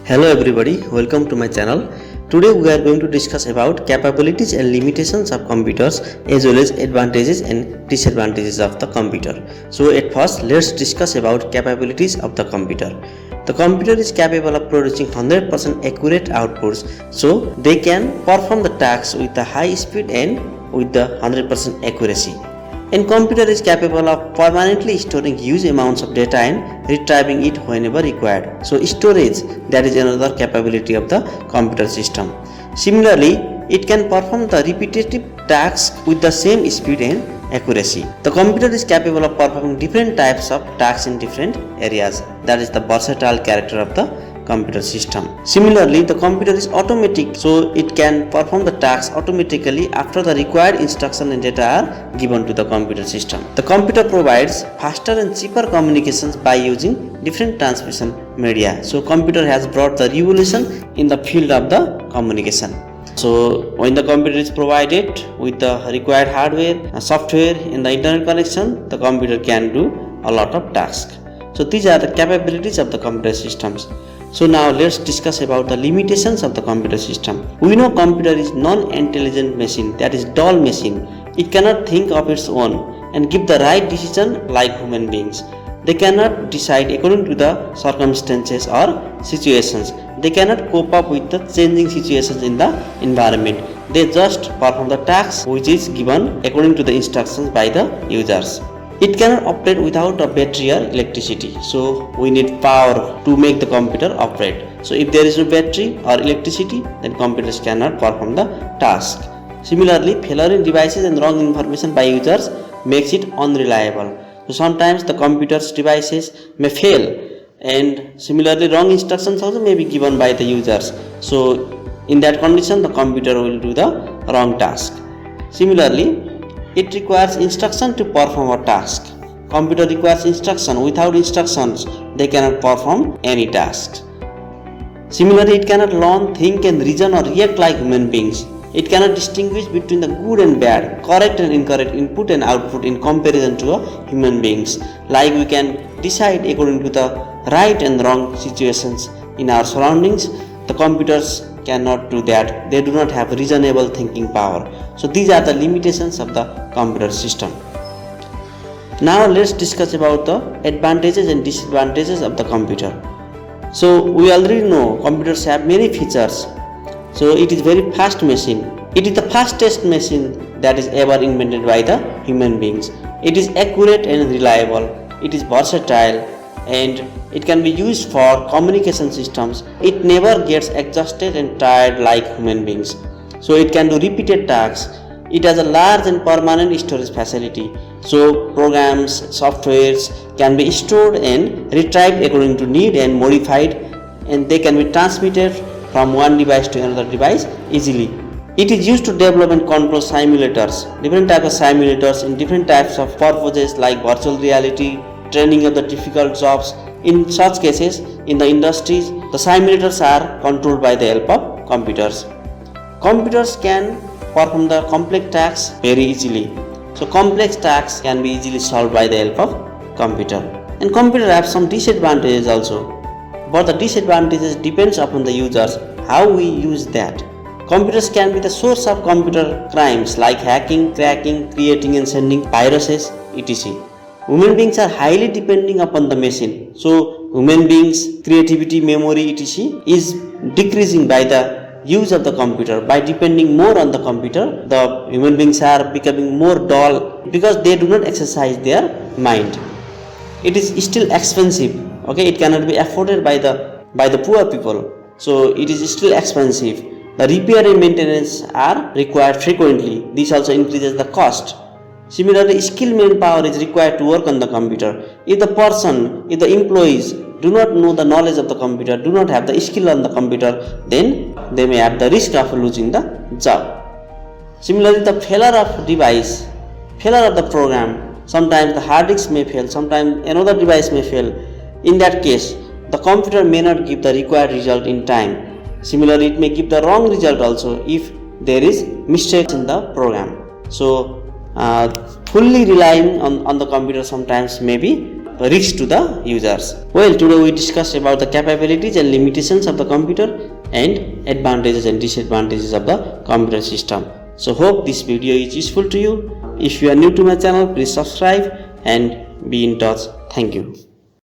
Hello everybody, welcome to my channel. Today we are going to discuss about capabilities and limitations of computers as well as advantages and disadvantages of the computer. So at first let's discuss about capabilities of the computer. The computer is capable of producing 100% accurate outputs, so they can perform the tasks with a high speed and with the 100% accuracy. And computer is capable of permanently storing huge amounts of data and retrieving it whenever required. So storage, that is another capability of the computer system. Similarly, it can perform the repetitive tasks with the same speed and accuracy. The computer is capable of performing different types of tasks in different areas. That is the versatile character of the computer system. Similarly, the computer is automatic, so it can perform the tasks automatically after the required instruction and data are given to the computer system. The computer provides faster and cheaper communications by using different transmission media. So computer has brought the revolution in the field of the communication. So when the computer is provided with the required hardware and software in the internet connection, the computer can do a lot of tasks. So these are the capabilities of the computer systems. So now let's discuss about the limitations of the computer system. We know computer is non-intelligent machine, that is dull machine. It cannot think of its own and give the right decision like human beings. They cannot decide according to the circumstances or situations. They cannot cope up with the changing situations in the environment. They just perform the tasks which is given according to the instructions by the users. It cannot operate without a battery or electricity. So we need power to make the computer operate. So if there is no battery or electricity, then computers cannot perform the task. Similarly, failure in devices and wrong information by users makes it unreliable. So sometimes the computer's devices may fail, and similarly wrong instructions also may be given by the users. So in that condition, the computer will do the wrong task. Similarly, it requires instruction to perform a task. Computer requires instruction. Without instructions, they cannot perform any task. Similarly, it cannot learn, think and reason or react like human beings. It cannot distinguish between the good and bad, correct and incorrect input and output in comparison to a human beings. Like we can decide according to the right and wrong situations in our surroundings, the computers cannot do that. They do not have reasonable thinking power. So these are the limitations of the computer system. Now let's discuss about the advantages and disadvantages of the computer. So we already know computers have many features. So it is very fast machine. It is the fastest machine that is ever invented by the human beings. It is accurate and reliable. It is versatile and it can be used for communication systems. It never gets exhausted and tired like human beings. So it can do repeated tasks. It has a large and permanent storage facility. So programs, softwares can be stored and retrieved according to need and modified, and they can be transmitted from one device to another device easily. It is used to develop and control simulators, different types of simulators in different types of purposes like virtual reality, training of the difficult jobs. In such cases, in the industries, the simulators are controlled by the help of computers. Computers can perform the complex tasks very easily. So complex tasks can be easily solved by the help of computer. And computer have some disadvantages also. But the disadvantages depends upon the users, how we use that. Computers can be the source of computer crimes like hacking, cracking, creating and sending viruses, etc. Human beings are highly depending upon the machine. So human beings' creativity, memory, etc. is decreasing by the use of the computer. By depending more on the computer, the human beings are becoming more dull because they do not exercise their mind. It is still expensive. Okay, it cannot be afforded by the poor people. So it is still expensive. The repair and maintenance are required frequently. This also increases the cost. Similarly, skilled manpower is required to work on the computer. If the employees do not know the knowledge of the computer, do not have the skill on the computer, then they may have the risk of losing the job. Similarly, the failure of device, failure of the program, sometimes the hard disk may fail, sometimes another device may fail. In that case, the computer may not give the required result in time. Similarly, it may give the wrong result also if there is mistake in the program. So fully relying on the computer sometimes may be risk to the users. Well, today we discussed about the capabilities and limitations of the computer and advantages and disadvantages of the computer system. So hope this video is useful to you. If you are new to my channel, please subscribe and be in touch. Thank you.